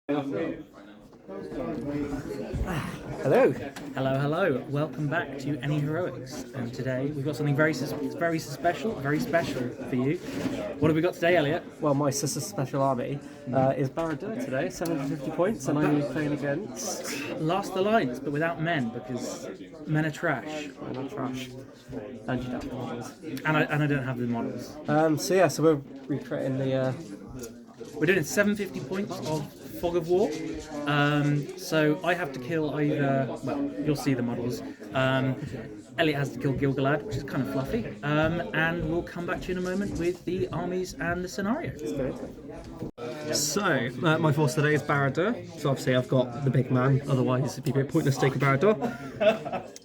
Hello. Hello, hello. Welcome back to Any Heroics. And today we've got something very special for you. What have we got today, Elliot? Well, my sister's special army is Barad-dûr today, 750 points, and I'm playing against... Last Alliance, but without men, because men are trash. Men are trash. And you don't have the models. And I don't have the models. So we're recreating the... We're doing 750 points of Fog of War. So I have to kill either... Well, you'll see the models. Elliot has to kill Gil-galad, which is kind of fluffy. And we'll come back to you in a moment with the armies and the scenario. So, my force today is Barad-dûr. So obviously I've got the big man, otherwise it'd be a bit pointless taking Barad-dûr.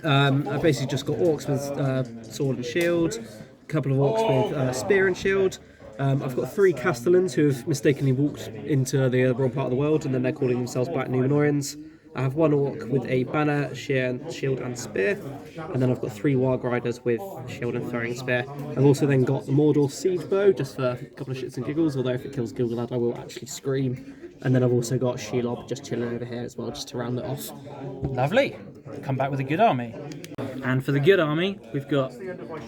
I've basically just got orcs with sword and shield, a couple of orcs with spear and shield. I've got 3 castellans who have mistakenly walked into the wrong part of the world, and then they're calling themselves Black Númenóreans. I have 1 orc with a banner, shield and spear, and then I've got 3 warg riders with shield and throwing spear. I've also then got the Mordor siege bow, just for a couple of shits and giggles, although if it kills Gil-galad I will actually scream. And then I've also got Shelob just chilling over here as well, just to round it off. Lovely. Come back with a good army. And for the good army, we've got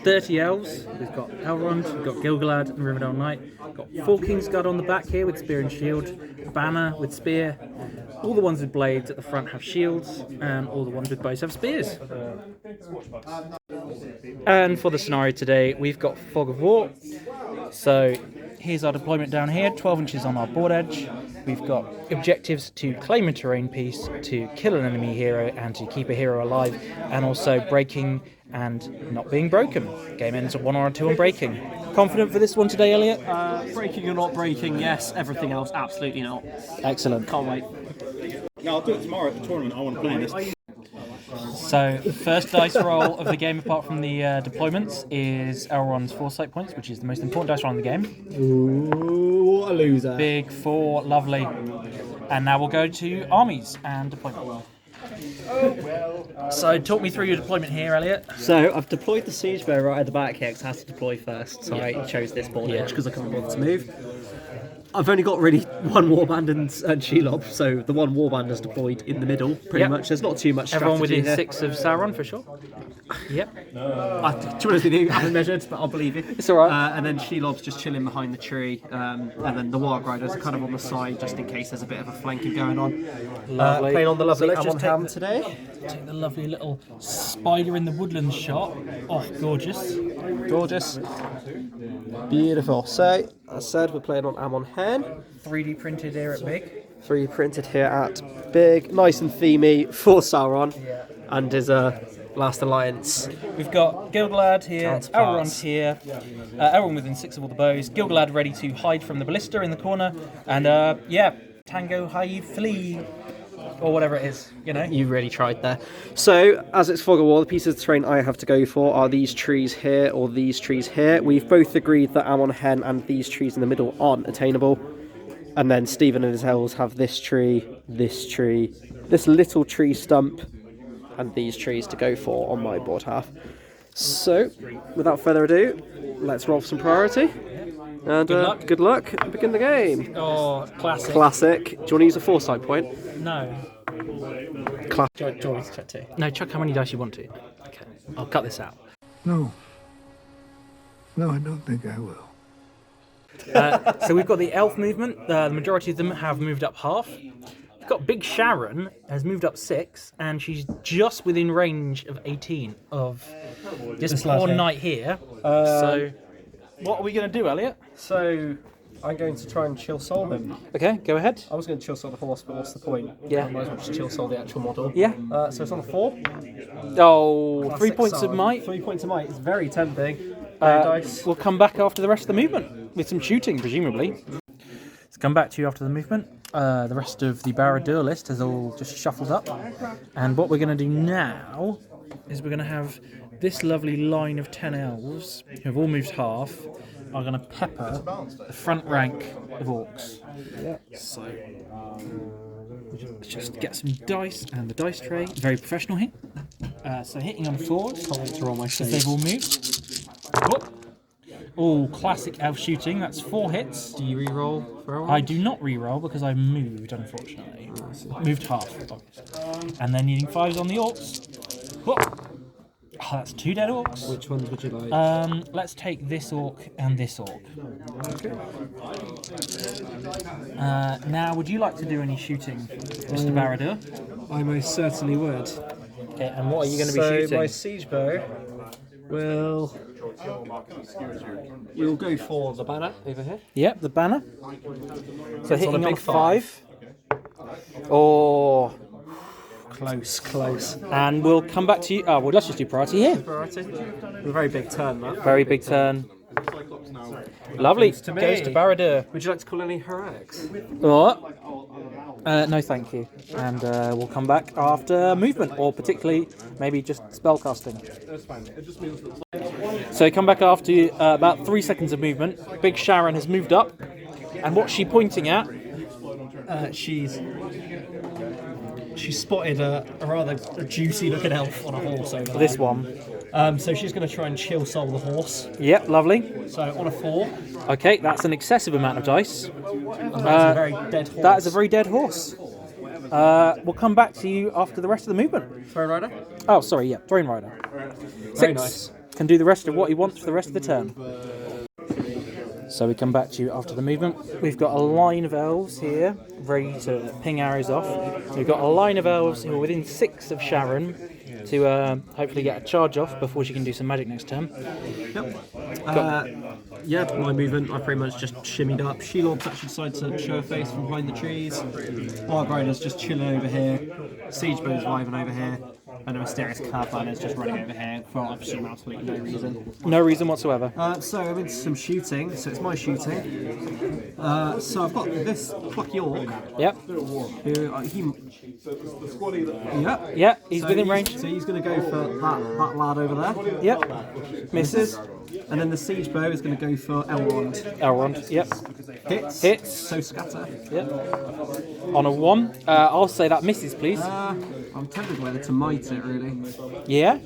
30 elves, we've got Elrond, we've got Gil-galad and Rivendell Knight, we've got 4 Kingsguard on the back here with spear and shield, banner with spear, all the ones with blades at the front have shields, and all the ones with bows have spears. And for the scenario today, we've got Fog of War. So here's our deployment down here, 12 inches on our board edge. We've got objectives to claim a terrain piece, to kill an enemy hero, and to keep a hero alive, and also breaking and not being broken. Game ends at 1 or 2 on breaking. Confident for this one today, Elliot? Breaking or not breaking, yes. Everything else, absolutely not. Excellent. Can't wait. Yeah, I'll do it tomorrow at the tournament. I want to play in this. So, first dice roll of the game, apart from the deployments, is Elrond's foresight points, which is the most important dice roll in the game. Ooh, what a loser. Big 4, lovely. And now we'll go to armies and deployment. So, talk me through your deployment here, Elliot. So I've deployed the siege bow right at the back here because I had to deploy first. So I chose this board edge because I couldn't bother to move. I've only got really 1 warband and Shelob, so the 1 warband is deployed in the middle, pretty much. There's not too much strategy. Everyone within here. 6 of Sauron, for sure. Yep. To be honest with you, I haven't measured, but I'll believe it. It's alright. And then Shelob's just chilling behind the tree, and then the warg riders are kind of on the side, just in case there's a bit of a flanking going on. Lovely. Playing on the lovely let's just Amon Ham today. Take the lovely little spider in the woodland shot. Oh, gorgeous. Gorgeous. Beautiful. So, as I said, we're playing on Amon Hen. 3D printed here at Big. 3 printed here at Big, nice and themey for Sauron, and his Last Alliance. We've got Gil-galad here, Counterparts. Elrond here, Elrond within 6 of all the bows, Gil-galad ready to hide from the ballista in the corner, and Tango High Flee, or whatever it is, you know. You really tried there. So, as it's Fog of War, the pieces of terrain I have to go for are these trees here or these trees here. We've both agreed that Amon Hen and these trees in the middle aren't attainable. And then Stephen and his elves have this little tree stump, and these trees to go for on my board half. So, without further ado, let's roll for some priority. And good luck. Begin the game. Oh, classic. Classic. Do you want to use a foresight point? No. Do you want me to check too? No, chuck how many dice you want to. Okay, I'll cut this out. No, I don't think I will. So we've got the elf movement. The majority of them have moved up half. We've got Big Sharon has moved up 6, and she's just within range of 18 of this poor knight here. So, what are we going to do, Elliot? So, I'm going to try and chill soul him. Okay, go ahead. I was going to chill soul the horse, but what's the point? Yeah. I might as well just chill soul the actual model. Yeah. So it's on a 4. Oh, Classic 3 points of Sauron. might. 3 points of might. It's very tempting. Dice. We'll come back after the rest of the movement with some shooting, presumably. Let's come back to you after the movement. The rest of the Barad-dûr list has all just shuffled up, and what we're going to do now is we're going to have this lovely line of 10 elves who have all moved half are going to pepper the front rank of orcs. Yeah. So let's just get some dice and the dice tray. Very professional here. So hitting on 4s, Can't wait to roll my because they've all moved. Oh. Oh, classic elf shooting. That's 4 hits. Do you re-roll for all? I do not re-roll because I moved, unfortunately. Moved half. And then needing 5s on the orcs. Oh, that's 2 dead orcs. Which ones would you like? Let's take this orc and this orc. Okay. Now, would you like to do any shooting, Mr. Barad-dûr? I most certainly would. Okay, and what are you going to be So shooting? my siege bow will... We'll go for the banner over here. Yep, the banner. So hitting on a on big 5. Oh, Close. and we'll come back to you. Oh, well, let's just do priority here. Variety. A very big turn, that. Very big turn. Lovely. to me. Goes to Barad-dûr. Would you like to call any heroics? What? No, thank you. And we'll come back after movement, or particularly maybe just spellcasting. So come back after about 3 seconds of movement. Big Sharon has moved up, and what's she pointing at? She's spotted a rather juicy looking elf on a horse over there. This one. So she's going to try and chill soul the horse. Yep, lovely. So on a 4. Okay, that's an excessive amount of dice. That's a very dead horse. That is a very dead horse. We'll come back to you after the rest of the movement. Throne Rider. Oh, sorry, yeah, Throne Rider. Very 6. nice. Can do the rest of what he wants for the rest of the turn. So we come back to you after the movement. We've got a line of elves here, ready to ping arrows off. We've got a line of elves who are within 6 of Sharon to hopefully get a charge off before she can do some magic next turn. Yep. Yeah, my movement, I pretty much just shimmied up. She-Lord's actually decided to show her face from behind the trees. Barg Rider's just chilling over here. Siegebow's vibing over here. And the mysterious Caravan is just running over here for absolutely no reason. No reason whatsoever. So I'm into some shooting, so it's my shooting. So I've got this plucky orc. Yep. Yeah, he's within range. So he's going to go for that lad over there. Yep. Misses. And then the siege bow is going to go for Elrond. Elrond. Yep. Hits. So scatter. Yep. On a 1. I'll say that misses, please. I'm tempted whether to might it, really. Yeah.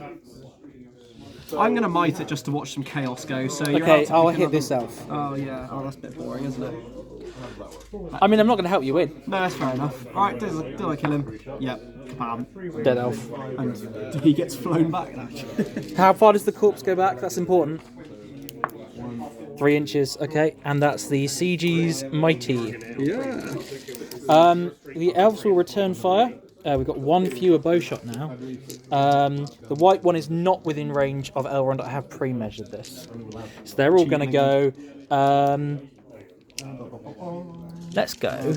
I'm going to might it just to watch some chaos go. So you're Okay, allowed to I'll pick hit another- this elf. Oh yeah. Oh, that's a bit boring, isn't it? I mean, I'm not going to help you win. No, that's fair enough. All right, do I kill him? Yep. Bam. Dead elf. And he gets flown back. How far does the corpse go back? That's important. 3 inches, okay, and that's the CG's Mighty. Yeah. The elves will return fire. We've got 1 fewer bow shot now. The white one is not within range of Elrond. I have pre-measured this. So they're all going to go... let's go.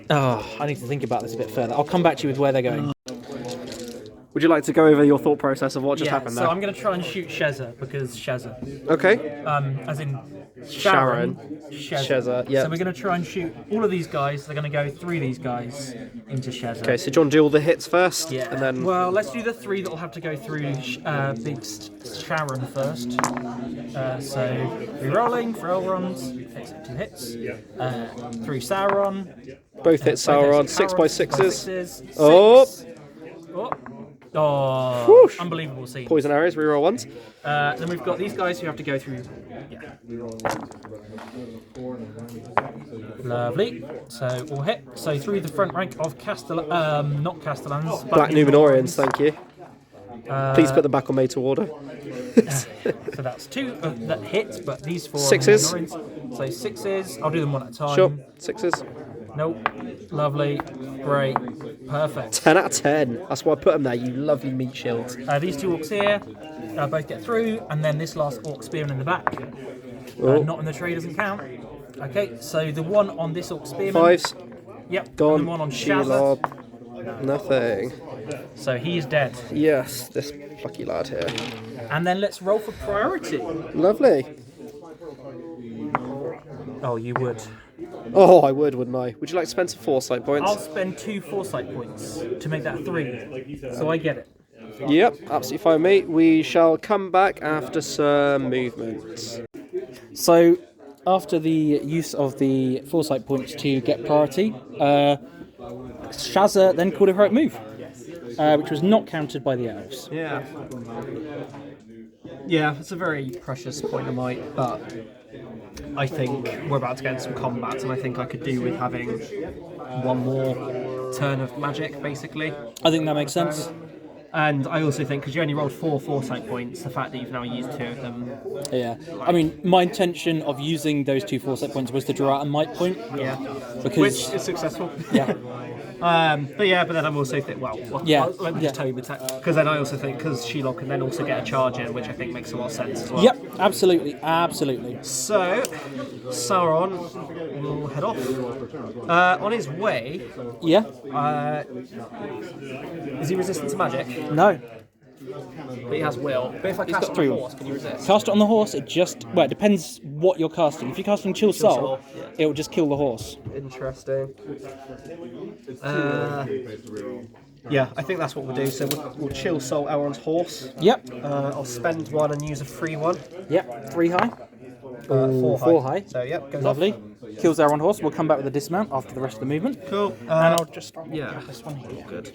Oh, I need to think about this a bit further. I'll come back to you with where they're going. Would you like to go over your thought process of what just happened so there? I'm going to try and shoot Shezza because Shezza. Okay. As in Sharon. Shezza, yeah. So we're going to try and shoot all of these guys. They're going to go 3 of these guys into Shezza. Okay, so do you want to do all the hits first? Yeah. And then... Well, let's do the 3 that will have to go through big Sharon first. So re-rolling for Elrond. Takes 2 hits. Through Sauron. Both hit Sauron, 6 by 6s. 6. Oh! Oh, Whoosh. unbelievable scene. Poison arrows, reroll ones. Then we've got these guys who have to go through. Yeah. Lovely. So all hit. So through the front rank of not Castellans. Black Numenorians, thank you. Please put them back on made to order. So that's 2 that hit, but these 4 6s. Numenorians. So 6s. I'll do them one at a time. Sure, 6s. Nope. Lovely. Great. Perfect. 10 out of 10. That's why I put them there, you lovely meat shields. These 2 orcs here both get through, and then this last orc spearman in the back. Not in the tray doesn't count. Okay, so the one on this orc spearman. 5s. Yep. Gone. And the one on Shazza. Shelob. Nothing. So he is dead. Yes, this plucky lad here. And then let's roll for priority. Lovely. Oh, you would. Oh, I would, wouldn't I? Would you like to spend some foresight points? I'll spend 2 foresight points to make that 3. So I get it. Yep, absolutely fine, mate. We shall come back after some movement. So after the use of the foresight points to get priority, Shazza then called a heroic move, which was not counted by the elves. Yeah. Yeah, it's a very precious point of might, but I think we're about to get into some combats, and I think I could do with having one more turn of magic, basically. I think that makes sense. And I also think, because you only rolled 4 foresight points, the fact that you've now used 2 of them. Yeah. I mean, my intention of using those 2 foresight points was to draw out a might point. Yeah. Because, Which is successful. Yeah. But then I'm also thinking, let me just tell you because then I also think, because Shelob can then also get a charge in, which I think makes a lot of sense as well. Yep, absolutely. So, Sauron will head off. On his way, Yeah. is he resistant to magic? No. But he has will. But if I cast got it on 3 the will. horse, can you resist? Cast it on the horse, it depends what you're casting. If you're casting Chill Soul, yeah. it will just kill the horse. Interesting. Yeah, I think that's what we'll do. So we'll chill Soul Elrond's horse. Yep. I'll spend 1 and use a free 1. Yep, 3 high. 4 high. So yep, goes Lovely. off. Kills Elrond horse. We'll come back with a dismount after the rest of the movement. Cool. And I'll just Yeah. this one here. Good.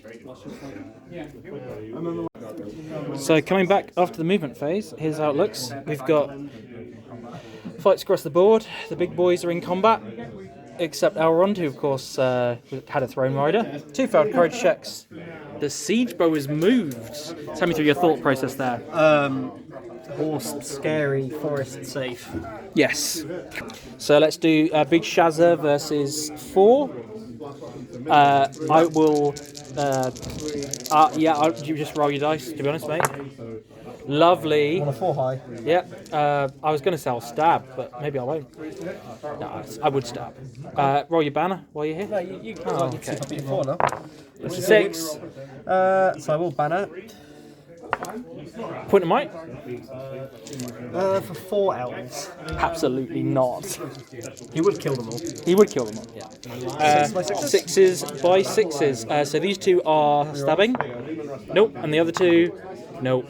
So coming back after the movement phase, here's how it looks. We've got fights across the board. The big boys are in combat, except Elrond, who of course had a Throne Rider. 2 failed courage checks. The siege bow is moved. Tell me through your thought process there. Horse, scary, forest safe. Yes. So let's do Big Shazza versus 4. I will. You just roll your dice. To be honest, mate. Lovely. On a 4 high. Yep. I was going to say I'll stab, but maybe I won't. No, I would stab. Roll your banner while you're here. No, you can. Oh, You okay. can beat 4 now. 6. So I will banner Point of might? for 4 elves. Absolutely not. He would kill them all. He would kill them all. Yeah. 6 by 6s? 6s by 6s. So these 2 are stabbing. Nope. And the other 2, nope.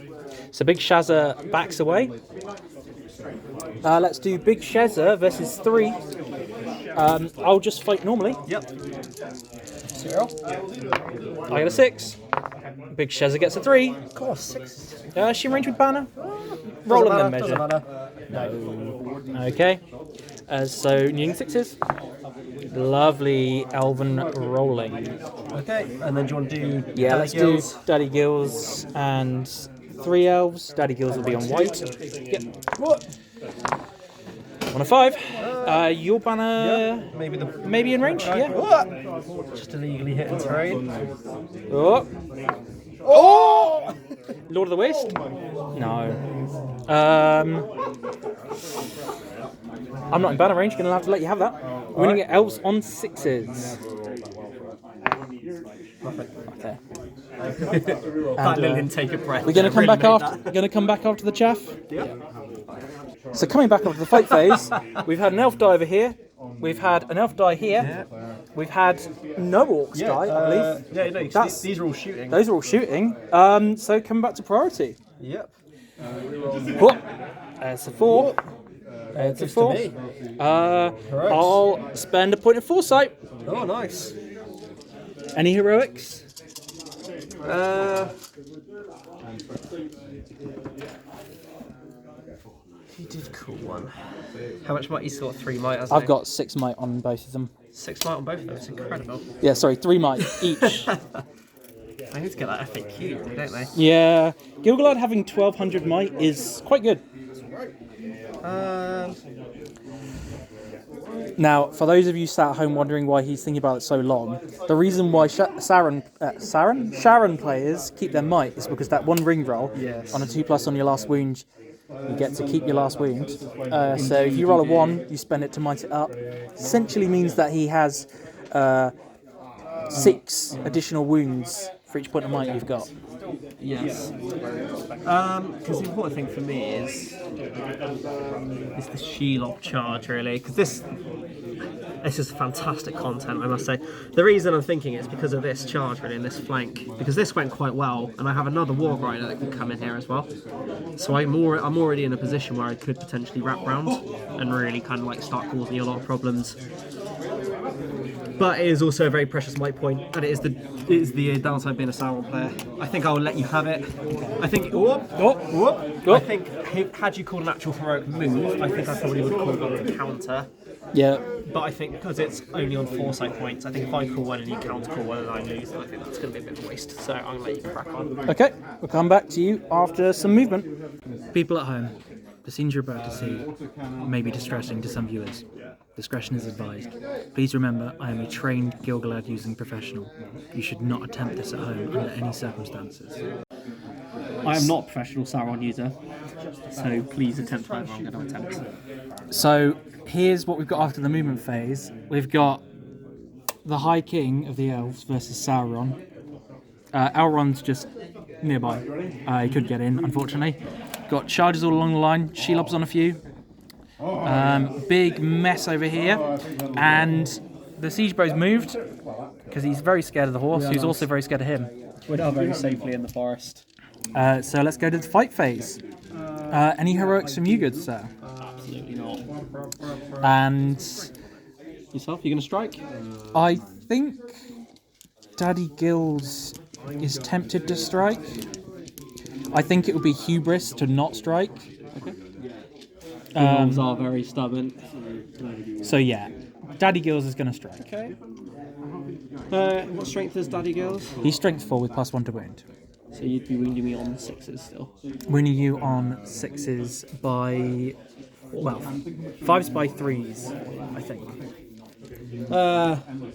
So Big Shazza backs away. Let's do Big Shazza versus 3. I'll just fight normally. Yep. 0. I get a 6. Big Shazza gets a 3. Of course, 6. Is she in range with banner? Roll and then measure. Doesn't matter. Okay. So needing 6s. Lovely elven rolling. Okay, and then do you want to do Yeah, let's do Daddy Gills and 3 elves. Daddy Gills will be on white. Yep. What? On a 5. Your banner maybe in range? Yeah. What? Just illegally hitting terrain. Oh. Oh! Lord of the Waste? No. I'm not in banner range, gonna have to let you have that. We're gonna get elves on 6s. Okay. That didn't take a breath. We're gonna come back after the chaff? Yeah. So coming back after the fight phase, we've had an elf die over here. We've had an elf die here. We've had no orcs die, I believe. Yeah, no, these are all shooting. Those are all shooting. So coming back to priority. Yep. Whoop. There's a 4. There's a Gives 4. to me. I'll spend a point of foresight. Oh, nice. Any heroics? He did cool one. How much might? He's got 3 might, hasn't I've he? got 6 might on both of them. 6 might on both of them. It's incredible. Yeah, sorry, 3 might each. I need to get that FAQ, don't they? Yeah, Gil-galad having 1200 might is quite good. Now, for those of you sat at home wondering why he's thinking about it so long, the reason why Sharon players keep their might is because that 1 ring roll Yes. on a 2+ on your last wound, you get to keep your last wound. So if you roll a 1, you spend it to might it up. Essentially means that he has 6 additional wounds for each point of might you've got. Yes. Because the important thing for me is the Shelob charge, really. Because this is fantastic content, I must say. The reason I'm thinking is because of this charge, really, and this flank. Because this went quite well, and I have another Warg Rider that can come in here as well. So I'm already in a position where I could potentially wrap round and really kind of like start causing you a lot of problems. but it is also a very precious might point, and it is the downside being a Sauron player. I think I will let you have it. I think. I think had you called an actual heroic move, I think I probably would call one a counter. Yeah. But I think because it's only on foresight points, I think if I call one and you counter call one and I lose, then I think that's going to be a bit of a waste. So I'm going to let you crack on. Okay, we'll come back to you after some movement. People at home, the scenes you're about to see may be distressing to some viewers. Discretion is advised. Please remember, I am a trained Gil-galad using professional. You should not attempt this at home under any circumstances. I am not a professional Sauron user, so please attempt whatever I'm going to attempt. So here's what we've got after the movement phase. We've got the High King of the Elves versus Sauron. Elrond's just nearby. He couldn't get in, unfortunately. Got charges all along the line. Shelob's on a few. Big mess over here. And the siege bow's moved because he's very scared of the horse, who's also very scared of him. We're now very safely in the forest. So let's go to the fight phase. Any heroics from you, good sir? Absolutely not. And Yourself, you going to strike? I think Daddy Gills is tempted to strike. I think it would be hubris to not strike. Okay. Elves are very stubborn. So yeah, Daddy Gills is going to strike. Okay. What strength is Daddy Girls? He's strength 4 with +1 to wound. So you'd be wounding me on 6s still. Wounding you on 6s by, well, 5s by 3s, I think.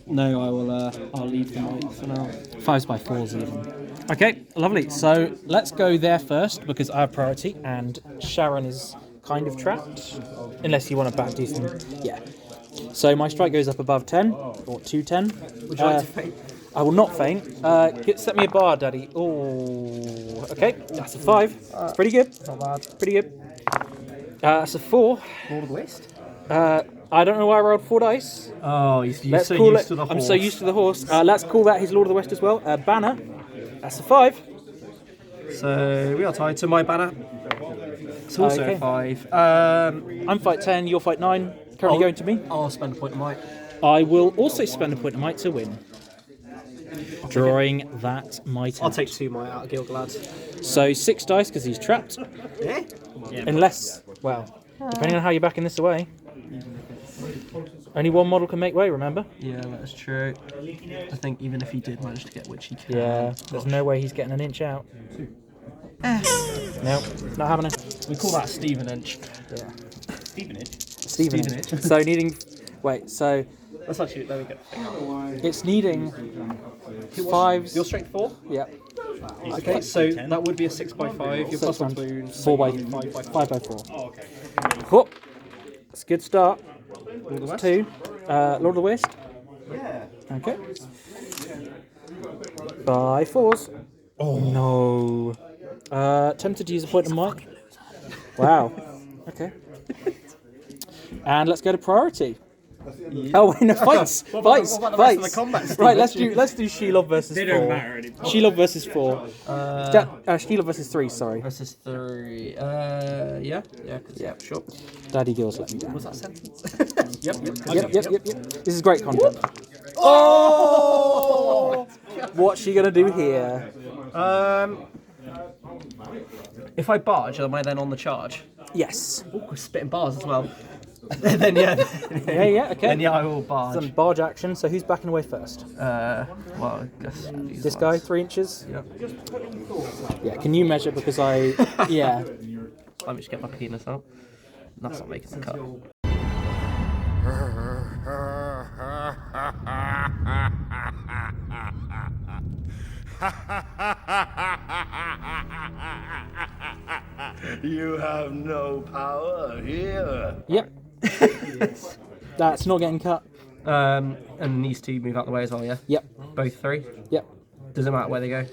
No, I will. I'll leave the mic for now. 5s by 4s even. Okay, lovely. So let's go there first because I have priority and Sharon is kind of trapped. Unless you want to back do some. Yeah. So my strike goes up above 10 or 210. Would you like to faint? I will not faint. Set me a bar, Daddy. Oh, okay. That's a 5. That's pretty good. Not bad. Pretty good. That's a 4. Lord of the Waste? I don't know why I rolled 4 dice. Oh, you're Let's so call used it. to the horse. I'm so used to the horse. Let's call that his Lord of the West as well. Banner. That's a 5. So we are tied to my banner. It's also Okay. a 5. I'm fight 10. You're fight 9. Currently going to me. I'll spend a point of might. I will also spend a point of might to win. Drawing that might. I'll take 2 might out of Gil-galad. So 6 dice because he's trapped. Yeah? Unless, well, depending on how you're backing this away. Only one model can make way, remember? Yeah, that's true. I think even if he did manage to get which he can. Yeah, there's no way he's getting an inch out. No, not happening. We call that Stephen Inch. Yeah. Stevenage. Stevenage. So needing. Wait, so That's actually, there we go. it's needing 5s. Your strength 4? Yeah. Okay, so that would be a 6 by 5. Your plus 1 wound. 4 by 5 by 5 by 4. Oh, okay. Whoop. It's a good start. Lord of the West? 2. Lord of the West. Yeah. Okay. By 4s. Oh no. Tempted to use a point of might. Wow. Okay. And let's go to priority. Oh wait, no, fights. Fights. what about the rest of the Fights. combat, Steve? Right, let's do Shelob versus 4. They don't matter anymore. Shelob versus 4. Shelob versus 3. Sorry. Versus 3. Yeah? Yeah, sure. Daddy Gills let me down. Was that a sentence? Yep. This is great content. Oh! What's she gonna do here? If I barge, am I then on the charge? Yes. Oh, we're spitting bars as well. Then yeah. Yeah. Okay. Then yeah, I will barge. Some barge action. So who's backing away first? Well, I guess these This ones. guy, 3 inches. Yep. Yeah. Can you measure? Because I. Yeah. Let me just get my penis out. That's not making the cut. You have no power here. Yep. That's not getting cut. And these 2 move out the way as well, yeah? Yep. Both 3? Yep. Doesn't matter where they go.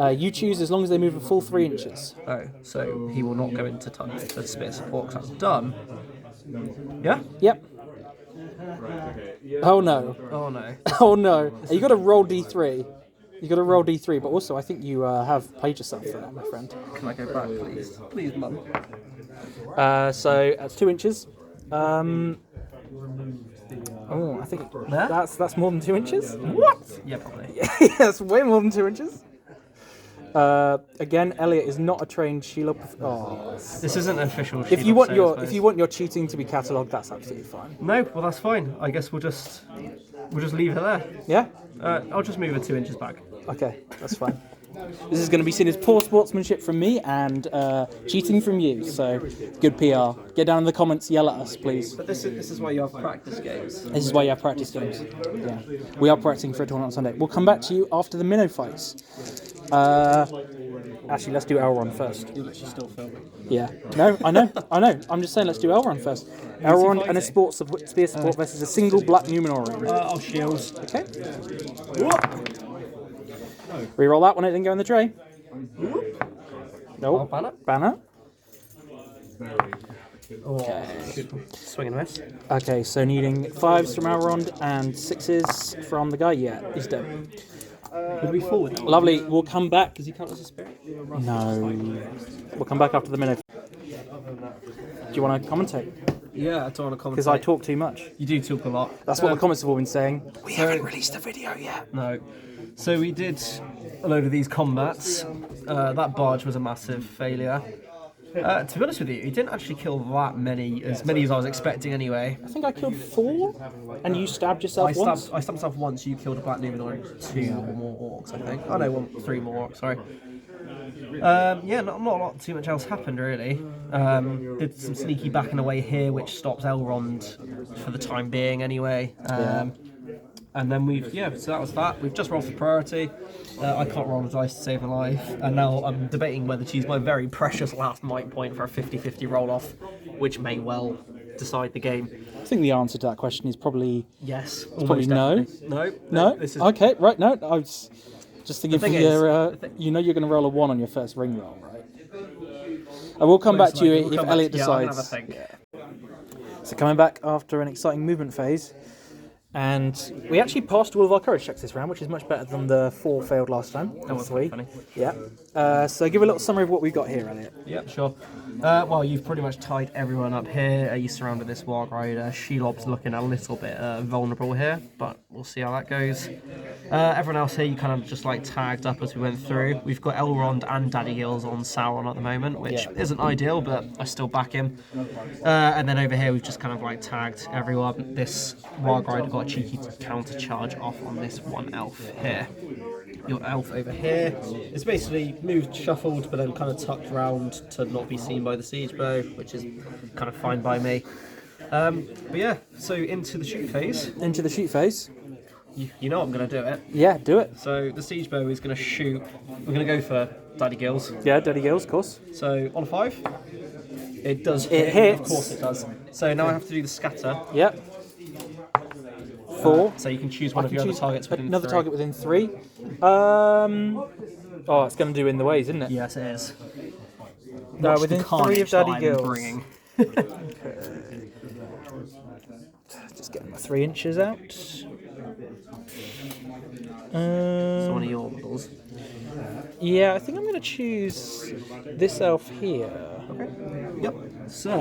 You choose as long as they move a full 3 inches. Oh, so he will not go into touch the spits of orcs. That's done. Yeah? Yep. Oh no. Oh no. Oh no. You got to roll d3. You got to roll d3, but also I think you have played yourself for that, my friend. Can I go back, please? Please, mum. So that's 2 inches. Oh, I think There? that's more than 2 inches. What? Yeah, probably. Yeah, that's way more than 2 inches. Again, Elliot is not a trained Sheila. Oh, This isn't an official. if you want your cheating to be catalogued, that's absolutely fine. No, well that's fine. I guess we'll just leave it there. Yeah. I'll just move it 2 inches back. Okay, that's fine. This is going to be seen as poor sportsmanship from me and cheating from you. So good PR. Get down in the comments, yell at us, please. But this is why you have practice games. This is why you have practice games. Yeah, we are practicing for a tournament on Sunday. We'll come back to you after the minnow fights. Actually, let's do Elrond first. You're literally still filming. Yeah. No, I know. I'm just saying, let's do Elrond first. Elrond and a spear support versus a single black Numenorian. I'll shields. Okay. Reroll that one. It didn't go in the tray. Nope. Banner. Okay. Swing and miss. Okay, so needing 5s from Elrond and 6s from the guy. Yeah, he's dead. Would we forward that? Lovely. We'll come back. Does he count as a spirit? No. We'll come back after the minute. Do you want to commentate? Yeah, I don't want to comment. Because I talk too much. You do talk a lot. That's what the comments have all been saying. We So- haven't released the video yet. No. So we did a load of these combats. That barge was a massive failure. To be honest with you, he didn't actually kill that many, as I was expecting anyway. I think I killed 4, and you stabbed yourself once. I stabbed myself once. You killed a black Numenor, 2 or more orcs, I think. Oh no, 3 more orcs. Sorry. Yeah, not a lot. Too much else happened really. Did some sneaky backing away here, which stops Elrond for the time being anyway. And then so that was that. We've just rolled for priority. I can't roll a dice to save a life. And now I'm debating whether to use my very precious last might point for a 50-50 roll-off, which may well decide the game. I think the answer to that question is probably Yes. probably no. No. This is, Okay, right. No, I was just thinking for thing your. is, You know you're going to roll a 1 on your first ring roll, right? I will come back to you if Elliot decides. I'm gonna have a think. So coming back after an exciting movement phase. And we actually passed all of our courage checks this round, which is much better than the 4 failed last time. That was 3. funny. Yeah. So give a little summary of what we've got here, Elliot. Yep, sure. Well, you've pretty much tied everyone up here. You surrounded this Warg Rider. Shelob's looking a little bit vulnerable here, but we'll see how that goes. Everyone else here, you kind of just like tagged up as we went through. We've got Elrond and Daddy Gills on Sauron at the moment, which isn't ideal, but I still back him. And then over here, we've just kind of like tagged everyone. This Warg Rider got a cheeky counter charge off on this one elf here. Your elf over here is basically moved, shuffled, but then kind of tucked round to not be seen by the siege bow, which is kind of fine by me. But yeah, so into the shoot phase. Into the shoot phase. You know I'm going to do it. Yeah, do it. So the siege bow is going to shoot. We're going to go for Daddy Gills. Yeah, Daddy Gills, of course. So on a 5, it does It hit. hits. Of course it does. So now I have to do the scatter. Yep. 4. So you can choose one of your other targets within another 3. target within 3. Oh, it's going to do in the ways, isn't it? Yes, it is. No, Watch within the 3 of carnage that Daddy I'm Gills. bringing. Just getting my 3 inches out. So one of your models. Yeah, I think I'm going to choose this elf here. Okay. Yep. So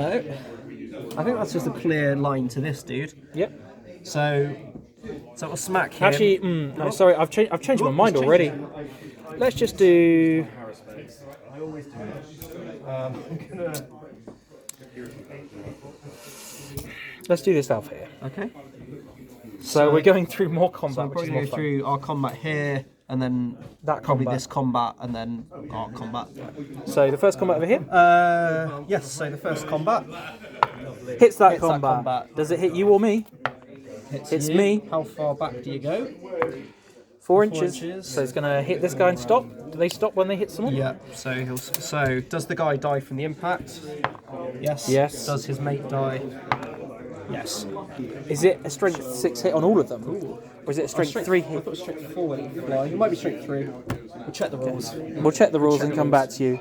I think that's just a clear line to this dude. Yep. So it'll smack him. Actually, no, sorry, I've changed my mind already. Let's just do. Let's do this elf here. Okay. So we're going through more combat, So I'm which probably is going more to go fun. through our combat here, and then That probably combat. this combat, and then our combat. So the first combat over here Yes. So the first combat hits that hits that combat. combat. Does it hit you or me? hits It's you. me. How far back do you go? 4 inches. inches. So it's going to hit this guy and stop. Do they stop when they hit someone? Yeah. So does the guy die from the impact? Yes. Yes. Does his mate die? Yes. Is it a strength 6 hit on all of them? Or is it a strength 3 I hit? thought it was strength 4 when you fly. It might be strength 3. We'll check the rules. We'll check the rules and come back to you.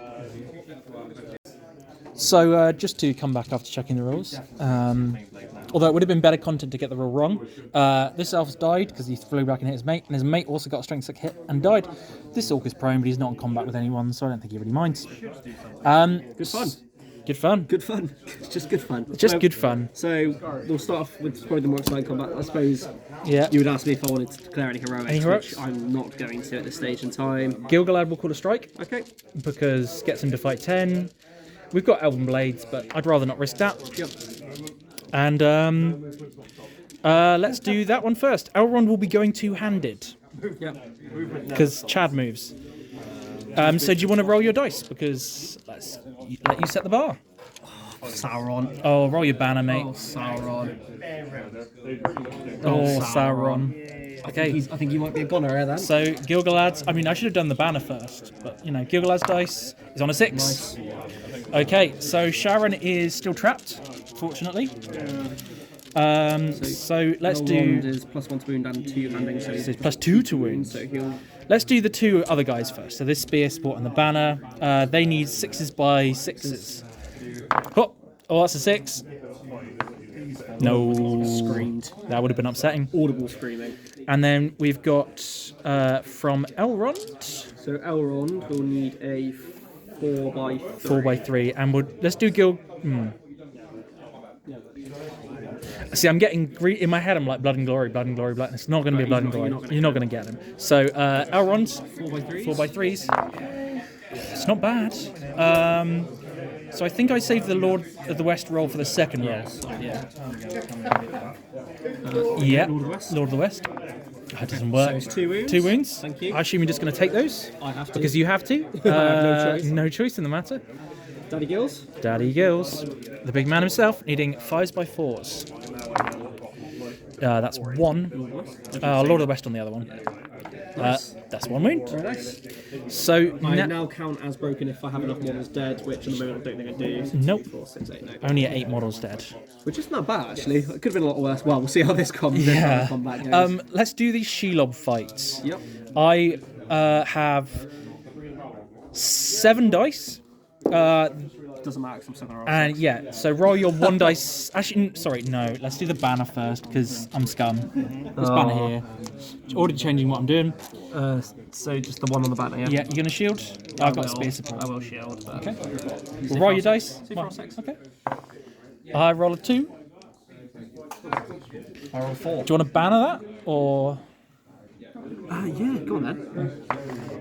So just to come back after checking the rules, although it would have been better content to get the rule wrong, this elf's died because he flew back and hit his mate, and his mate also got a strength 6 hit and died. This orc is prone, but he's not in combat with anyone, so I don't think he really minds. Good fun. Good fun. Good fun. It's just good fun. Just good fun. So we'll start off with probably the more exciting combat. I suppose Yeah. you would ask me if I wanted to declare any heroics, Any heroics? which I'm not going to at this stage in time. Gil-galad will call a strike Okay. because gets him to fight 10. We've got Elven Blades, but I'd rather not risk that. Yep. And let's do that one first. Elrond will be going two-handed Yep. because Chad moves. So do you want to roll your dice? Because let's let you set the bar. Sauron. Oh, roll your banner, mate. Oh, Sauron. Oh, Sauron. Okay. I think you might be a goner here then. So Gil-galad's. I mean, I should have done the banner first, but you know, Gil-galad's dice is on a 6. Okay, so Sharon is still trapped, fortunately. So let's Elrond do. is +1 to wound and 2 handing, so This he's is +2 to wounds. so he'll. Let's do the 2 other guys first. So this spear, sport, and the banner. They need 6s by 6s. Oh, that's a 6. No. Screamed. That would have been upsetting. Audible screaming. And then we've got from Elrond, So Elrond will need a 4x3. 4x3, and let's do Gil. See, I'm getting in my head. I'm like blood and glory, blood and glory, blood. It's not going to be blood and glory. You're not going to get them. So Elrond's 4x3s. It's not bad. So I think I saved the Lord of the West roll for the second roll. Yeah. Yeah, Lord of the West. Lord of the West. That doesn't work. So it's 2 wounds. 2 wounds. Thank you. I assume you're just going to take those I have to. because you have to. no choice. No choice in the matter. Daddy Gills. Daddy Gills, the big man himself, needing 5s by 4s. That's 1. Lord of the West on the other one. That's 1 wound. Very nice. So I now count as broken if I have enough models dead, which at the moment I don't think I do. So Nope. 2, 4, 6, 8, no. only 8 models dead. Which isn't that bad actually. It could have been a lot worse. Well, we'll see how this comes. Yeah. How the combat goes. Let's do these Shelob fights. Yep. I have 7 dice. Doesn't matter 'cause I'm still gonna roll. And yeah, so roll your 1 dice. Actually, sorry, no. Let's do the banner first because I'm scum. This banner here. Already changing what I'm doing. So just the one on the banner, yeah. Yeah, you gonna shield? I've got will. spear support. I will shield. But Okay. We'll roll your dice. 2, 4, 6. Okay. I roll a 2. I roll 4. Do you want to banner that or? Yeah, go on then.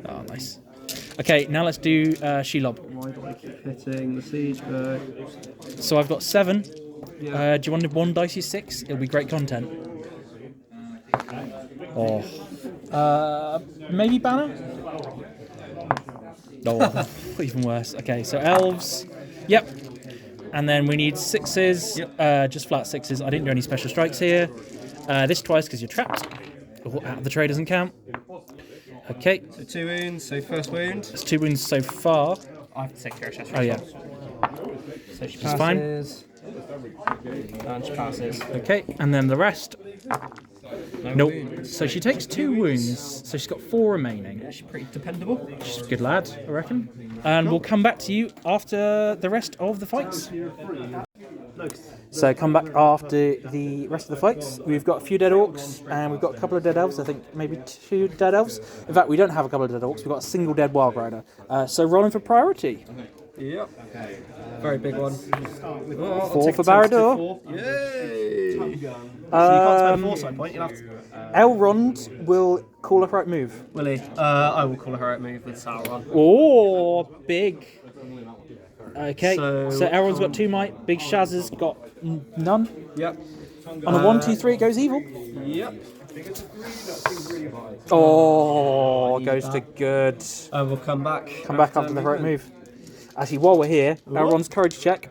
Oh, nice. Okay, now let's do Shelob. Why do I keep hitting the siege bird? So I've got 7. Yeah. Do you want to 1 dicey 6? It'll be great content. Oh. Maybe banner? Oh, even worse. Okay, so elves. Yep. And then we need 6s. Just flat 6s. I didn't do any special strikes here. This twice because you're trapped. Oh, out of the tray doesn't count. Okay. So 2 wounds, so first wound. That's 2 wounds so far. I have to take care of Chester. Oh, yeah. So she She's fine. passes. And she passes. Okay, and then the rest. No Nope. wounds. So she takes 2 wounds. So she's got 4 remaining. She's pretty dependable. She's a good lad, I reckon. And we'll come back to you after the rest of the fights. So come back after the rest of the fights. We've got a few dead orcs and we've got a couple of dead elves. I think maybe 2 dead elves. In fact, we don't have a couple of dead orcs. We've got a single dead wild rider. So rolling for priority. Yep. Very big one. 4 for Barad-dûr. Yay! So you can't Um, spend a foresight point. You'll have to. Elrond will call a right move. Will he? I will call her out move with Sauron. Oh, big. Okay, so So- Elrond's got 2 might. Big Shaz has got none. Yep. On a 1, 2, 3, it goes evil. Yep. Oh, goes to good. We'll come back. Come back after the right move. Actually, while we're here, Elrond's courage check.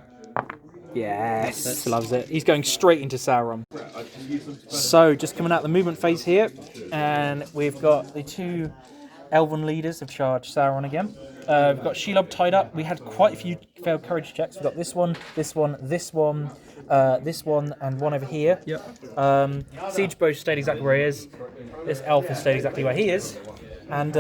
Yes, loves it. He's going straight into Sauron. So, just coming out the movement phase here, and we've got the 2 Elven leaders have charged Sauron again. We've got Shelob tied up. We had quite a few failed courage checks. We've got this one, this one, this one, this one, and one over here. Yep. Siege Bow stayed exactly where he is. This elf has stayed exactly where he is. And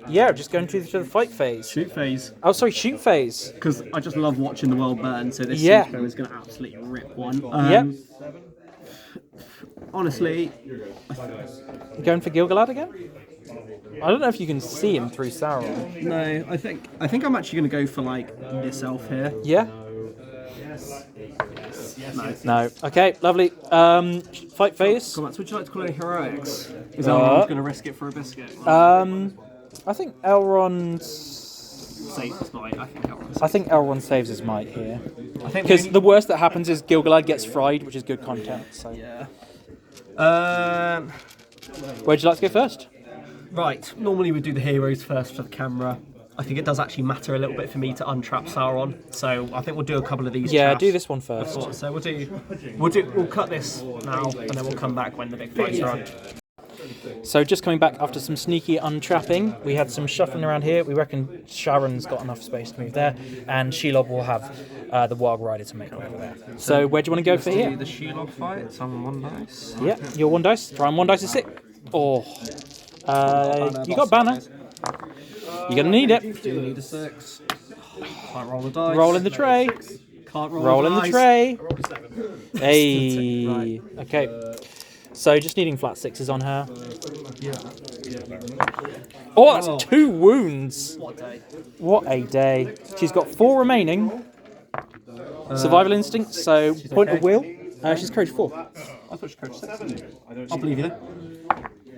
yeah, just going through to the fight phase. Shoot phase. Oh, sorry, shoot phase. Because I just love watching the world burn, so this Yeah. siege bow is going to absolutely rip one. Yep. Honestly, Going for Gil-galad again? I don't know if you can see him through Sauron. no. I think I'm actually going to go for like this elf here. Yeah? No. Okay, lovely. Fight phase. Would you like to call any heroics? Is Elrond going to risk it for a biscuit? I think Elrond. Safe his might. I think Elrond saves his might here. I think Because the worst that happens is Gil-galad gets fried, which is good content. So. Yeah. Where'd you like to go first? Right. Normally we do the heroes first for the camera. I think it does actually matter a little bit for me to untrap Sauron. So I think we'll do a couple of these. Yeah, chaps do this one first. before. So we'll cut this now, and then we'll come back when the big fights are on. So just coming back after some sneaky untrapping, we had some shuffling around here. We reckon Sharon's got enough space to move there, and Shelob will have the Warg Rider to make over there. So where do you want to go for Do here? the Shelob fight. It's on 1 dice. Yeah, your 1 dice. Try and 1 dice is 6. Oh, you got banner. You're gonna need it. Do need a 6. Can't roll the dice. Roll in the tray. Can't Roll in the dice. tray. Hey. Okay. So just needing flat 6s on her. Oh, that's 2 wounds. What day? What a day. She's got 4 remaining. Survival instinct, so point of will. She's courage 4. I thought she coached 6. I'll believe you then.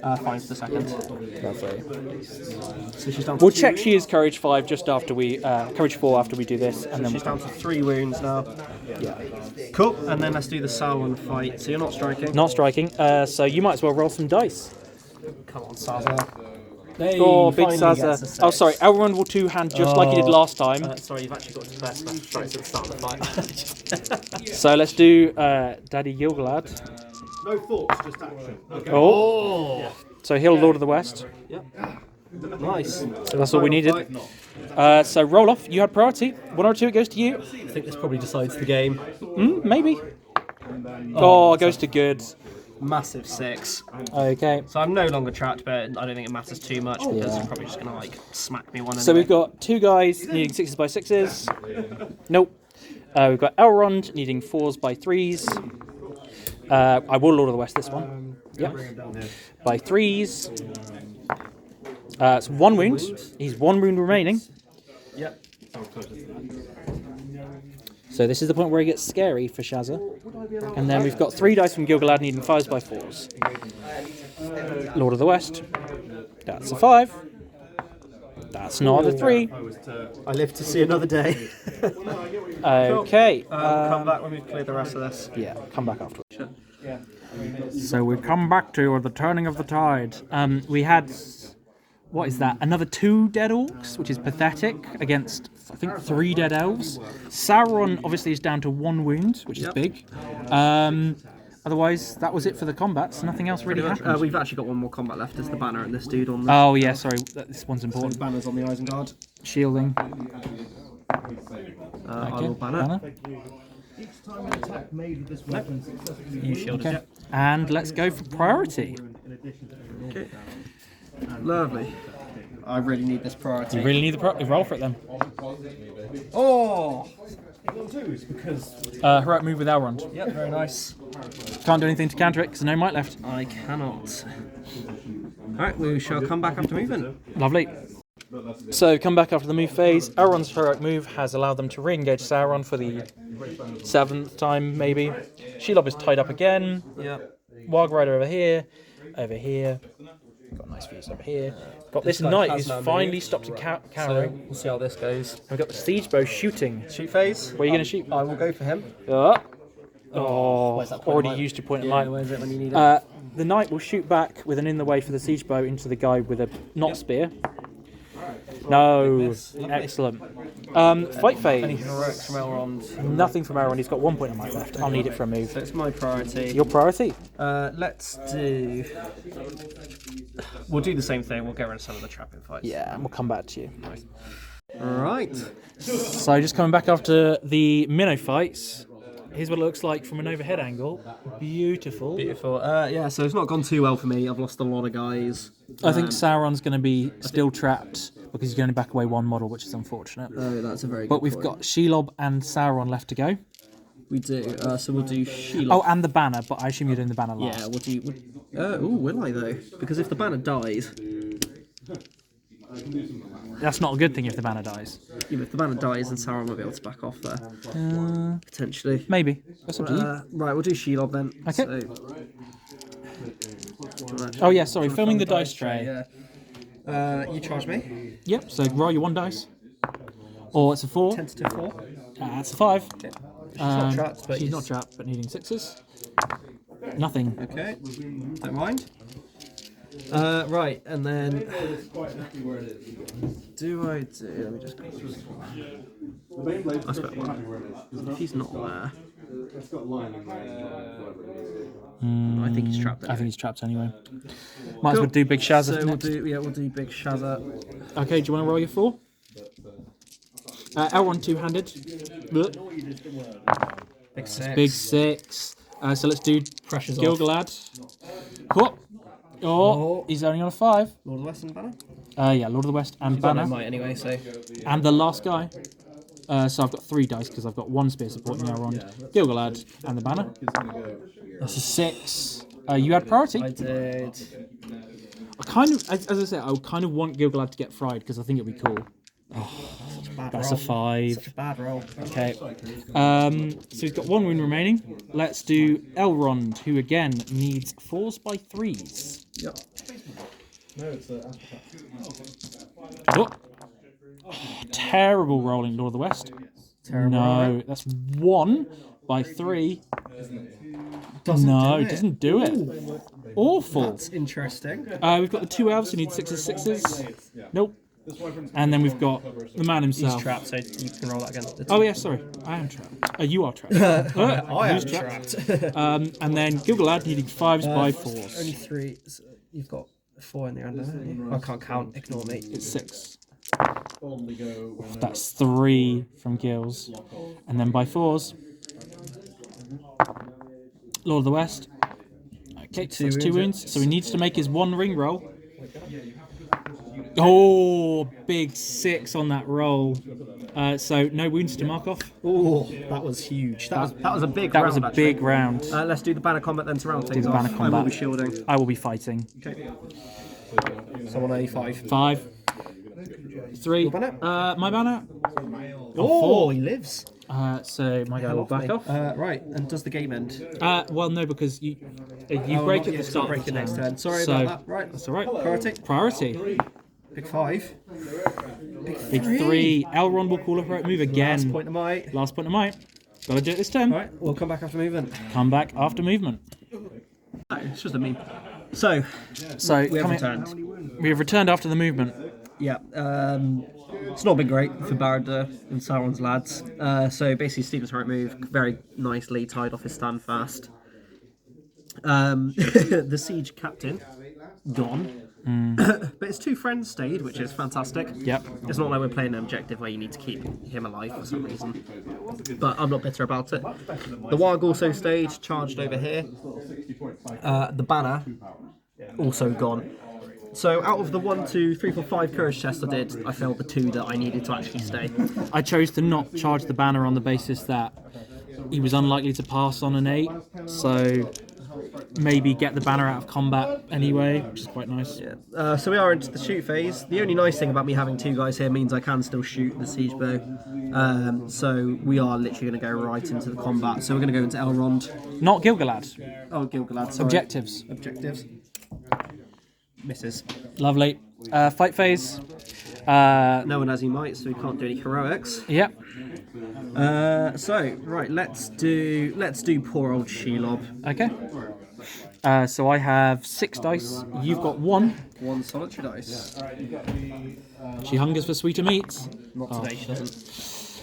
5 for the second. Lovely. So she's down to We'll 2 check wounds. she is courage 5 just after we courage 4 after we do this, and then She's down to 3 wounds now. yeah. Cool. And then let's do the Sauron fight. So you're not striking. Not striking. So you might as well roll some dice. Come on, Saza. Oh, big Saza. Oh, sorry. Elrond will 2-hand just like he did last time. Sorry, you've actually got to declare special strikes at the start of the fight. So let's do Daddy Gil-galad. No thoughts, just action. Oh. So he'll Lord of the West. Nice. So that's all we needed. So roll off. You had priority. 1 or 2, it goes to you. I think this probably decides the game. Maybe. Oh, it goes to good. Massive 6. Okay. So I'm no longer trapped, but I don't think it matters too much because you're probably just going to like smack me one. So anyway. we've got 2 guys needing 6s by 6s. Nope. We've got Elrond needing 4s by 3s. I will Lord of the West this one. Yep. By 3s. It's 1 wound. He's 1 wound remaining. Yep. So this is the point where it gets scary for Shazza. And then we've got 3 dice from Gil-galad needing 5s by 4s. Lord of the West. That's a 5. That's not a 3. I live to see another day. Okay. Come back when we've cleared the rest of this. Yeah, come back afterwards. So we come back to the turning of the tide. We had, what is that? Another 2 dead orcs, which is pathetic, against I think 3 dead elves. Sauron obviously is down to 1 wound, which is big. Otherwise, that was it for the combats. Nothing else really happened. We've actually got one more combat left. There's the banner and this dude on the Oh yeah, sorry, this one's important. banners on the Isengard. Shielding. Our little banner. You shielded Okay. it. And let's go for priority. Okay. Lovely. I really need this priority. You really need the roll for it then. Oh! Heroic move with Elrond. Yep, very nice. Can't do anything to counter it because no might left. I cannot. Alright, we shall come back after moving. Lovely. So come back after the move phase. Elrond's heroic move has allowed them to re-engage Sauron for the 7th time, maybe. Shelob is tied up again. Yep. Warg Rider over here. Got nice views over here. Got this knight who's finally stopped cowering. We'll see how this goes. We've got the siege bow shooting. Shoot phase. Where are you going to shoot? I will go for him. Oh, Where's that point already of light? used your point of Yeah, light. where's it when you need it? The knight will shoot back with an in the way for the siege bow into the guy with a not spear. No, excellent. Fight Any phase. heroics from Elrond? Nothing from Elrond. He's got 1 point of might left. I'll need it for a move. So it's my priority. Your priority. Let's do... We'll do the same thing. We'll get rid of some of the trapping fights. Yeah, and we'll come back to you. Right. So just coming back after the minnow fights. Here's what it looks like from an overhead angle. Beautiful. Beautiful. Yeah, so it's not gone too well for me. I've lost a lot of guys. I think Sauron's going to be still trapped because he's going to back away 1 model, which is unfortunate. Oh, that's a very good But we've point. got Shelob and Sauron left to go. We do. So we'll do Shelob. Oh, and the banner, but I assume you're doing the banner last. Yeah, what do you... will I, though? Because if the banner dies... That's not a good thing if the banner dies. Yeah, if the banner dies, then Sauron will be able to back off there. Potentially. Maybe. That's up to you. Right, we'll do Shelob then. Okay. So, Oh yeah, sorry. Filming the dice tray. Yeah. You charge me. Yep. So roll your 1 dice. Or it's a 4. Tentative 4. It's a 5. Okay. She's not trapped, but she's not trapped, but needing 6s. Nothing. Okay. Don't mind. Right, and then let me just go. I expect one. If he's not there, I think he's trapped. I think he's trapped anyway. Might as well do Big Shazza. So we'll do Big Shazza. Okay, do you want to roll your 4? Elrond two-handed. Big 6. Big 6. So let's do Pressure's Gil-galad. Oh, he's only on a 5. Lord of the West and Banner. Yeah, Lord of the West and Banner. Might anyway, so. And the last guy. So I've got 3 dice because I've got 1 spear supporting Elrond, Gil-galad, and the Banner. That's a 6. You had priority. I did. I kind of, as I said, I kind of want Gil-galad to get fried because I think it'd be cool. That's a 5. Such a bad roll. Okay. So he's got 1 wound remaining. Let's do Elrond, who again needs 4s by 3s. Yep. Oh. Terrible rolling, Lord of the West. Terrible No, rolling. that's 1 by 3. Doesn't doesn't do it. Awful. That's interesting. We've got the 2 elves who need 6s, 6s. Nope. And then we've got the man himself. He's trapped, so you can roll that again. Oh yeah, sorry. I am trapped. You are trapped. I am Who's trapped. And then Gil-galad needing 5s by 4s. Only 3. So you've got 4 in the end, haven't you? I can't count. Ignore me. It's 6. That's 3 from Gills. And then by 4s. Lord of the West. Okay, so that's 2 wounds. So he needs to make his 1 ring roll. Oh, big 6 on that roll. So no wounds to mark off. Oh, that was huge. That was a big That round. was a big round. Let's do the banner combat then to round things the off. banner I will combat. be shielding. I will be fighting. Okay. Someone A5. 5. 3. Your banner? My banner. Oh, he lives. So my guy will back off. Right, and does the game end? Well, no, because you break at the start. Break of the the next turn. turn. Sorry So, about that. Right, That's all right. priority. Big 5. Big 3. Elrond will call a heroic move again. Last point of might. Last point of might. Gotta do it this turn. Right, we'll come back after movement. Come back after movement. It's just a meme. So we have returned. We have returned after the movement. Yeah. It's not been great for Barad-dûr and Sauron's lads. So basically, Stephen's right move very nicely tied off his stand fast. The siege captain gone. But his 2 friends stayed, which is fantastic. Yep. It's not like we're playing an objective where you need to keep him alive for some reason. But I'm not bitter about it. The Warg also stayed, charged over here. The banner also gone. So out of the 1, 2, 3, 4, 5 courage chests I did, I failed the 2 that I needed to actually stay. I chose to not charge the banner on the basis that he was unlikely to pass on an 8. So maybe get the banner out of combat anyway, which is quite nice. Yeah. So we are into the shoot phase. The only nice thing about me having 2 guys here means I can still shoot the siege bow. So we are literally going to go right into the combat. So we're going to go into Elrond. Not Gil-galad. Oh, Gil-galad, sorry. Objectives. Misses. Lovely. Fight phase. No one has he might, so we can't do any heroics. Yep. So right, let's do poor old Shelob. Okay. So I have 6 dice. You've got 1. 1 solitary dice. She hungers for sweeter meats. Not today, she doesn't.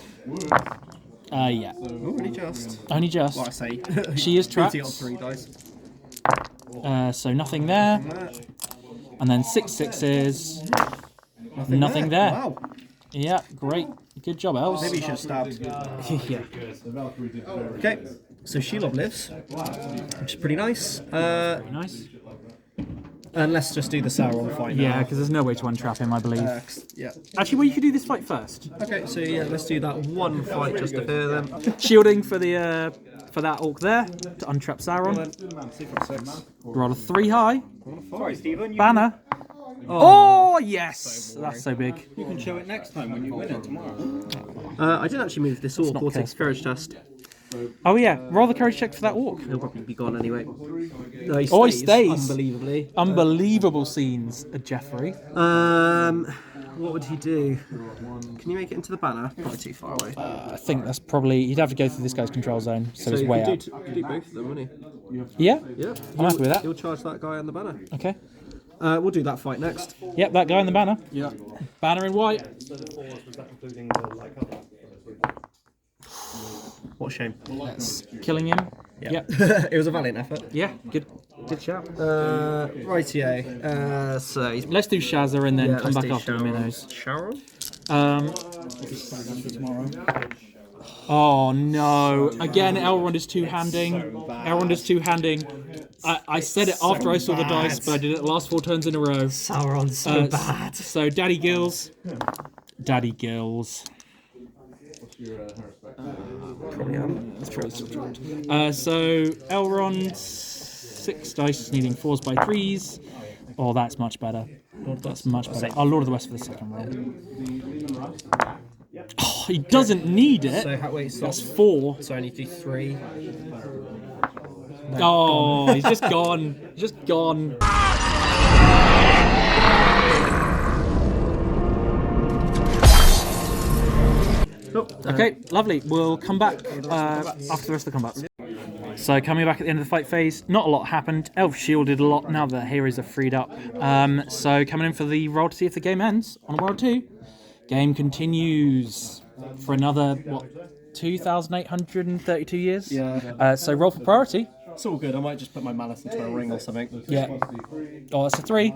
Yeah. Oh, only just. Only just. Well, I say. She is trapped. Got 3 dice. So nothing there. And then 6 6s. Nothing there. Wow. Yeah, great. Good job, elves. Maybe you should have stabbed. Yeah. Okay, so Shelob lives, which is pretty nice. Very nice. And let's just do the Sauron fight now. Yeah, because there's no way to untrap him, I believe. Yeah. Actually, well, you could do this fight first. Okay, so yeah, let's do that 1 fight just to fear them. Shielding for the for that orc there to untrap Sauron. Roll a 3 high. Sorry, Stephen. Banner. Oh, yes! That's so big. You can show it next time when you win it tomorrow. I didn't actually move this orc not or take a cursed. courage test. Oh yeah, roll the courage check for that orc. He'll probably be gone anyway. No, he Oh, he stays. unbelievably. Unbelievable scenes at Jeffrey. What would he do? Can you make it into the banner? Probably too far away. I think that's probably... You'd have to go through this guy's control zone, so it's you way could out. do both of them, wouldn't Yeah? he? Yeah. I'm happy with that. He'll charge that guy on the banner. Okay. We'll do that fight next. Yep, that guy in the banner. Yeah. Banner in white. What a shame. That's killing him. Yeah. It was a valiant effort. Yeah, good shout. Rightio. So he's Let's do Shazza and then come let's back do after the minnows. Sharon? Oh no! Again, Elrond is two-handing. Elrond is two-handing. I said it after I saw the dice, but I did it the last 4 turns in a row. Sauron's so bad. So Daddy Gills. Daddy Gills. Probably am. So Elrond, 6 dice needing 4s by 3s. Oh, that's much better. That's much better. Oh, Lord of the West for the second roll. Oh, he doesn't need it. So wait, so That's 4. I only do 3. Oh, he's just gone. He's just gone. Okay, lovely. We'll come back after the rest of the combats. So coming back at the end of the fight phase, not a lot happened. Elf shielded a lot now that heroes are freed up. So coming in for the roll to see if the game ends on World 2. Game continues for another, 2,832 years? Yeah. So roll for priority. It's all good. I might just put my malice into a ring or something. Yeah. Oh, that's a 3.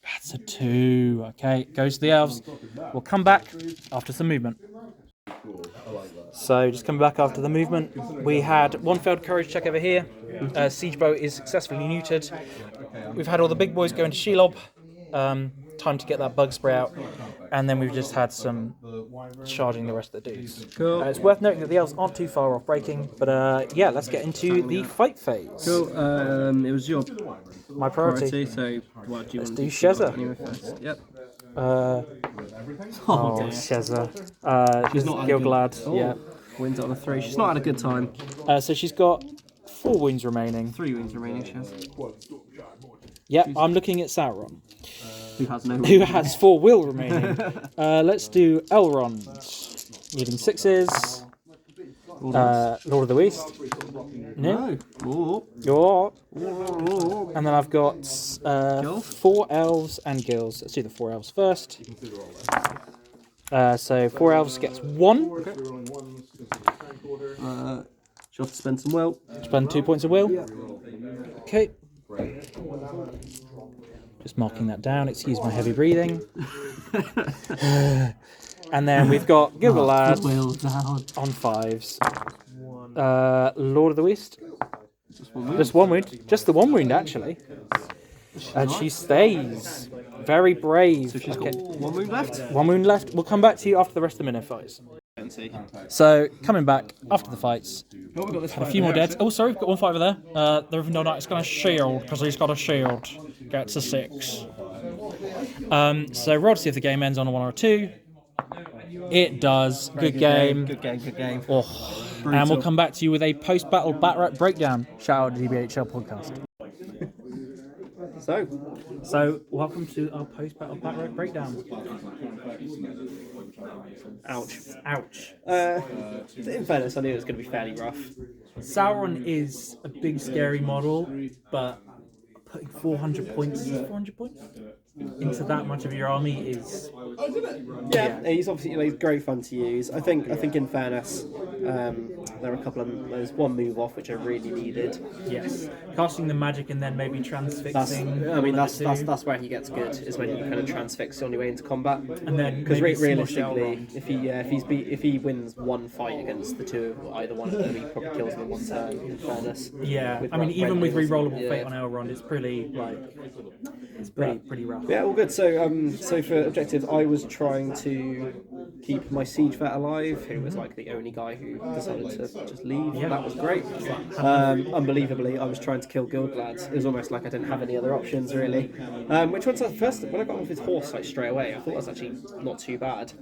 That's a 2. Okay, goes to the elves. We'll come back after some movement. So just coming back after the movement, we had 1 failed courage check over here. Siege bow is successfully neutered. We've had all the big boys go into Shelob. Time to get that bug spray out. And then we've just had some charging the rest of the dudes. Cool. It's worth noting that the elves aren't too far off breaking, but yeah, let's get into the fight phase. Cool. It was your My priority. so what do you Let's want do to Shezza. Anyway, first? Yep. Oh, Shezza. She's not had a Gil-galad. good- Yeah. Wins it on a 3. She's not had a good time. So she's got 4 wounds remaining. 3 wins remaining, she has. Yep, I'm looking at Sauron, Who has no who has 4 will remaining. Let's do Elrond, needing 6s. Lord of the East. No. Oh. You're. And then I've got 4 elves and gills. Let's do the 4 elves first. So 4 elves gets 1. She'll have to spend some will. Spend 2 points of will. Okay. Just marking that down. Excuse my heavy breathing. And then we've got Gil-galad on 5s. Lord of the East. Just 1 wound. Just the 1 wound, actually. And she stays. Very brave. She's got 1 wound left. 1 wound left. We'll come back to you after the rest of the minute fights. So, coming back after the fights. Had a few more deads. Oh, sorry, we've got 1 fight over there. The Rivendell Knight is going to shield because he's got a shield. Gets a 6. So, roll to see if the game ends on a 1 or a 2. It does. Good game. Good game. Oh. And we'll come back to you with a post-battle bat breakdown. Shout out to DBHL podcast. So, welcome to our post-battle bat breakdown. Ouch. Ouch. In fairness, I knew it was going to be fairly rough. Sauron is a big, scary model, but putting 400 points into that much of your army is... Yeah, he's obviously he's great fun to use. I think in fairness, there are a couple of there's 1 move off which I really needed. Yes. Casting the magic and then maybe transfixing. That's where he gets good, is when you kind of transfix on your way into combat. And then because maybe realistically, if he wins 1 fight against the 2, either one of them, he probably kills them in 1 turn. In fairness. Yeah. I mean, even with rerollable fate on Elrond, it's pretty pretty rough. Yeah, all good. So for objectives, I was trying to keep my siege vet alive, who was like the only guy who decided to just leave. Yeah. That was great. Unbelievably, I was trying to kill Gil-galad. It was almost like I didn't have any other options really. Which once when I got off his horse like straight away, I thought that was actually not too bad.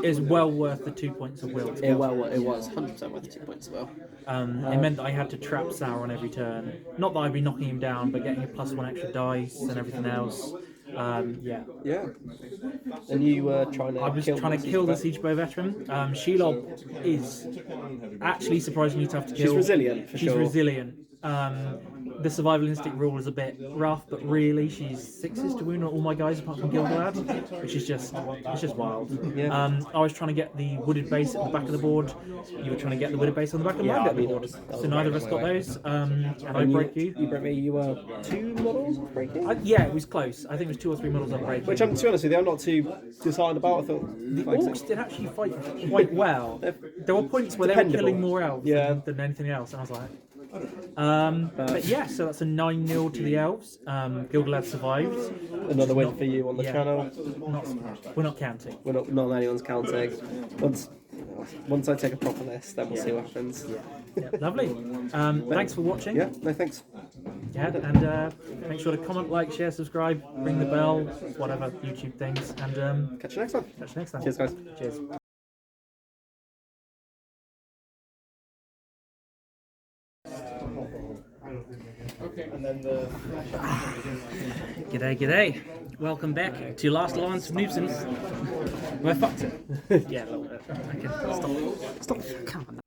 It's well worth the 2 points of will. It was 100% worth the 2 points as well. It meant that I had to trap Sauron every turn. Not that I'd be knocking him down, but getting a +1 extra dice and everything else. Yeah. Yeah. And you were trying to. I was trying to kill the Siege Bow veteran. Shelob is actually surprisingly tough to kill. She's resilient, for She's sure. resilient. The survival instinct rule is a bit rough, but really she's 6s to wound on all my guys apart from Gil-galad, which is just wild. Yeah. I was trying to get the wooded base at the back of the board. You were trying to get the wooded base on the back of my board. So neither of us got those. And I broke you. You broke me. You were 2 models of breaking. Yeah, it was close. I think it was 2 or 3 models on breaking. Which, to be honest with you, I'm not too disheartened about. I thought The orcs did actually fight quite well. There were points where they were Dependable. killing more elves than anything else, and I was like, but yeah, so that's a 9-0 to the elves. Gil-galad survived. Another win for you on the channel. We're not counting. We're not anyone's counting. Once I take a proper list, then we'll see what happens. Yeah, lovely. Thanks for watching. Yeah, no thanks. Yeah, and make sure to comment, like, share, subscribe, ring the bell, whatever YouTube things, and Catch you next time. catch you next time. Cheers, guys. Cheers. G'day. Welcome back to Last Alliance of Noobsons. Have I fucked it? Yeah, a little bit. Okay, stop. Come on.